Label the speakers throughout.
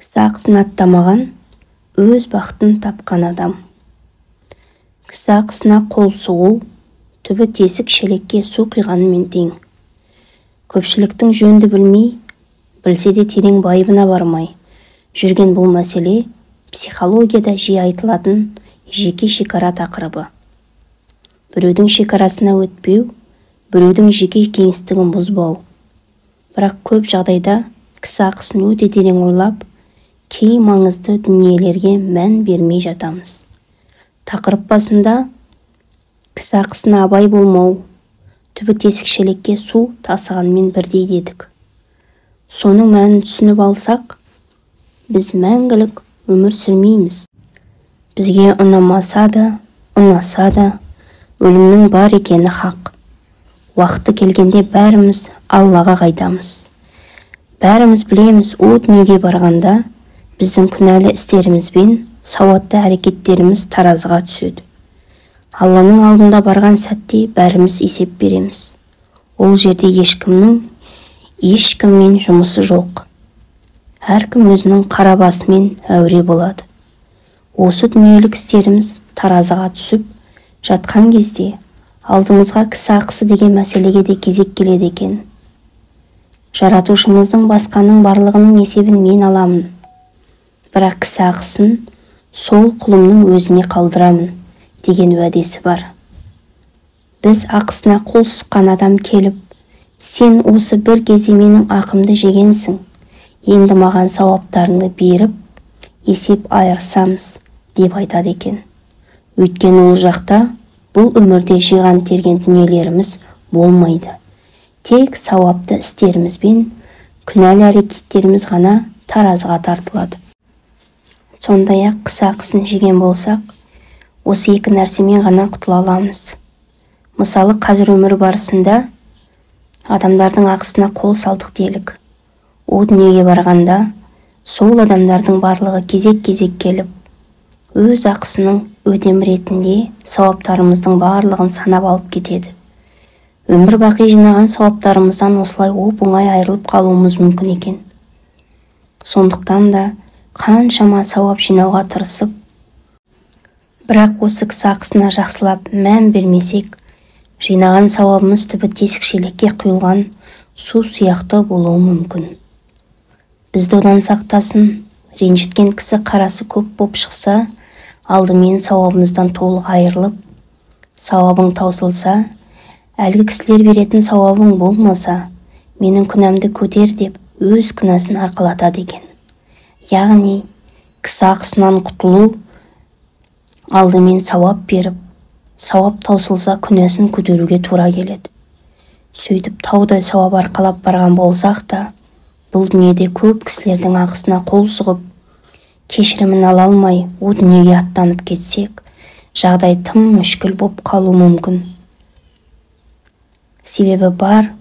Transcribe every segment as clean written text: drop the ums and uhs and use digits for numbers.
Speaker 1: Кісі ақысын аттамаған, өз бақытын тапқан адам. Кісі ақысына қол сұғу, түбі тесік шелекке су құйғанымен тең. Көпшіліктің жөнді білмей, білсе де терең байыбына бармай, жүрген бұл мәселе психологияда жиі айтылатын жеке шекара тақырыбы. Біреудің шекарасына өтпеу, біреудің жеке кеңістігін бұзбау. Бірақ көп жағдайда кісі ақысын өте терең ойлап, кей маңызды дүниелерге мән бермей жатамыз. Тақырып басында кісі ақысына абай болмау, түбі тесік шелекке су тасығанмен бірдей дедік. Соның мәнін түсініп алсақ, біз мәңгілік өмір сүрмейміз. Бізге ұнамаса да, ұнаса да, өлімнің бар екені хақ. Уақыты келгенде бәріміз Аллаға қайтамыз. Бәріміз білеміз, о дүниеге барғанда біздің күнәлі істеріміз бен сауатты әрекеттеріміз таразыға түседі. Алланың алдында барған сәтте бәріміз есеп береміз. Ол жерде ешкіммен жұмысы жоқ. Әркім өзінің қара басымен әуре болады. Осы дүниелік істеріміз таразыға түсіп жатқан кезде алдымызға кісі ақысы деген мәселеге де кезек келеді екен. Жаратушымыздың басқаның барлығының есебін мен аламын. Бірақ кісі ақысын сол құлымның өзіне қалдырамын деген уәдесі бар. Біз ақысына қол сұққан адам келіп, сен осы бір кезде менің ақымды жегенсің, енді маған сауаптарыңды беріп, есеп айырсамыз деп айтады екен. Өйткені ол жақта бұл өмірде жиған терген дүниелеріміз болмайды. Тек сауапты істеріміз бен күнәлі әрекеттеріміз ғана таразыға тартылады. Сондай-ақ кісі ақысын жеген болсақ, осы екі нәрсемен ғана құтыла аламыз. Мысалы, қазір өмір барысында адамдардың ақысына қол салдық делік. О дүниеге барғанда сол адамдардың барлығы кезек-кезек келіп, өз ақысының өтем ретінде сауаптарымыздың барлығын санап алып кетеді. Өмір бақи жинаған сауаптарымыздан осылай оп-оңай айырылып қалуымыз мүмкін екен. Сондықтан да қаншама сауап жинауға тырысып, бірақ осы кісі ақысына жақсылап мән бермесек, жинаған сауабымыз түбі тесік шелекке құйылған су сияқты болуы мүмкін. Бізді одан сақтасын, ренжіткен кісі қарасы көп боп шықса, алдымен сауабымыздан толық айырылып, сауабың таусылса, әлгі кісілер беретін сауабың болмаса, менің күнәмді көтер деп өз күнәсін арқалатады екен. Яғни, кісі ақысынан құтылу алдымен сауап беріп, сауап таусылса күнәсін көтеруге тура келеді. Сөйтіп таудай сауап арқалап барған болсақ та, бұл дүниеде көп кісілердің ақысына қол сұғып, кешірімін ала алмай, о дүниеге аттанып кетсек, жағдай тым мүшкіл боп қалу мүмкін. Себебі бар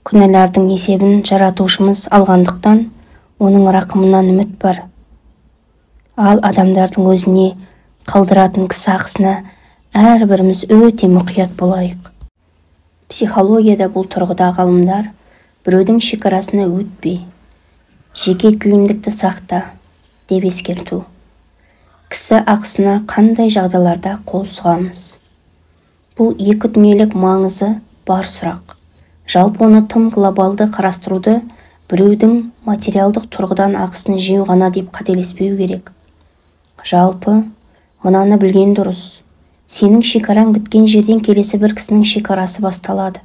Speaker 1: күнәлардың есебін жаратушымыз алғандықтан, оның рақымынан үміт бар. Ал адамдардың өзіне қалдыратын кісі ақысына әрбіріміз өте мұқият болайық. Психологияда бұл тұрғыда ғалымдар біреудің шекарасына өтпей, жеке тілемдікті сақта деп ескерту. Кісі ақысына қандай жағдайларда қол сұғамыз? Бұл екі дүниелік маңызы бар сұрақ. Жалпы оны тым глобалды қарастыруды біреудің материалдық тұрғыдан ақысын жеу ғана деп қателеспеу керек. Жалпы, мынаны білген дұрыс. Сенің шекараң біткен жерден келесі бір кісінің шекарасы басталады.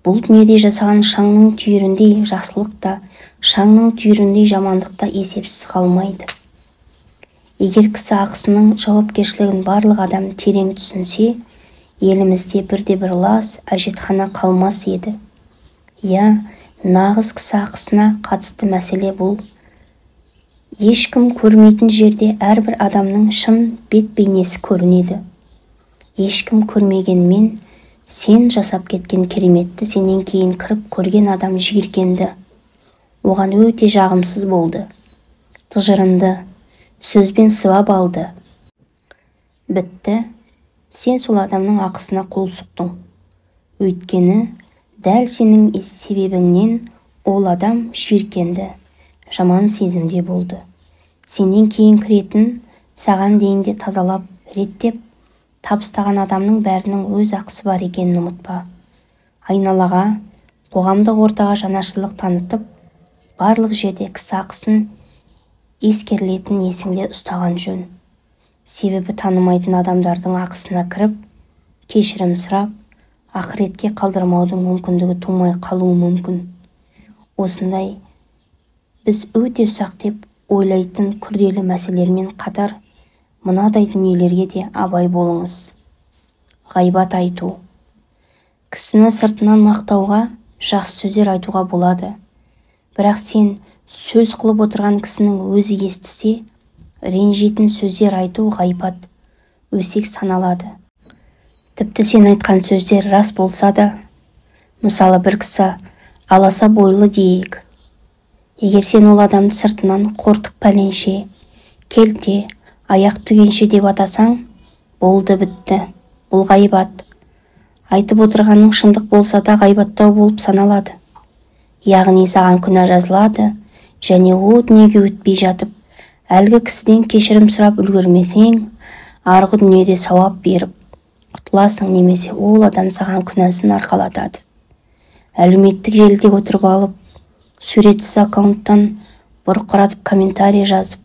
Speaker 1: Бұл дүниеде жасаған шаңның түйіріндей жақсылық та, шаңның түйіріндей жамандық та есепсіз қалмайды. Егер кісі ақысының жауапкершілігін барлық адам терең түсінсе, елімізде бірде-бір лас әжетхана қалмас еді. Нағыз кісі ақысына қатысты мәселе бұл. Ешкім көрмейтін жерде әрбір адамның шын бет бейнесі көрінеді. Ешкім көрмегенмен, сен жасап кеткен кереметті сенен кейін кіріп көрген адам жиіркенді. Оған өте жағымсыз болды. Тыжырынды, сөзбен сыбап алды. Бітті. Сен сол адамның ақысына қол сұқтың. Өйткені, дәл сенің себебіңнен ол адам жиіркенді жаман сезімде болды. Сенен кейін кіретін, саған дейін де тазалап, реттеп, табыстаған адамның бәрінің өз ақысы бар екенін ұмытпа. Айналаға, қоғамдық ортаға жанашырлық танытып, барлық жерде кісі ақысын ескерілетін есіңде ұстаған жөн. Себебі танымайтын адамдардың ақысына кіріп, кешірім сұрап, ақыретке қалдырмаудың мүмкіндігі тумай қалуы мүмкін. Осындай біз өте ұсақ деп ойлайтын күрделі мәселелермен қатар мынадай дүниелерге де абай болыңыз. Ғайбат айту. Кісіні сыртынан мақтауға, жақсы сөздер айтуға болады. Бірақ сен сөз қылып отырған кісінің өзі естісе, ренжитін сөздер айту ғайбат, өсек саналады. Тіпті сен айтқан сөздер рас болса да, мысалы бір кісі аласа бойлы дейік. Егер сен ол адамды сыртынан қортық пәленше, келте, аяқ түгенше деп атасаң, болды бітті, бұл ғайбат. Айтып отырғаның шындық болса да ғайбаттау болып саналады. Яғни саған күнә жазылады, және о дүниеге өтпей жатып, әлгі кісіден кешірім сұрап үлгермесең, арғы дүниеде сауап беріп, құтыласың, немесе ол адам саған күнәсін арқалатады. Әлеуметтік желіде отырып алып, суретсіз аккаунттан бұрқыратып комментарий жазып,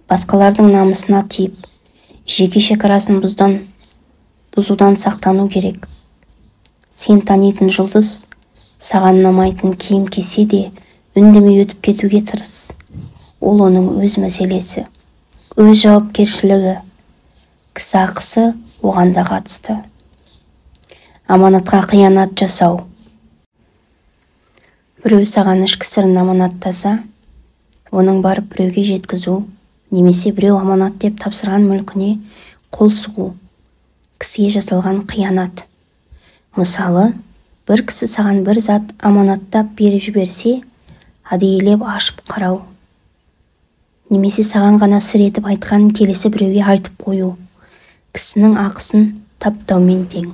Speaker 1: басқалардың намысына тиіп, жеке шекарасын бұзудан сақтану керек. Сен танитын жұлдыз, саған ұнамайтын киім кисе де үндемей өтіп кетуге тырыс. Ол оның өз мәселесі, өз жауапкершілігі, кісі ақысы оған да қатысты. Аманатқа қиянат жасау. Біреу саған ішкі сырын аманаттаса, оның барып біреуге жеткізу, немесе біреу аманат деп тапсырған мүлкіне қол сұғу, кісіге жасалған қиянат. Мысалы, бір кісі саған бір зат аманаттап беріп жіберсе, әдейілеп ашып қарау, немесе саған ғана сыр етіп айтқан келесі біреуге айтып қою, кісінің ақысын таптаумен тең.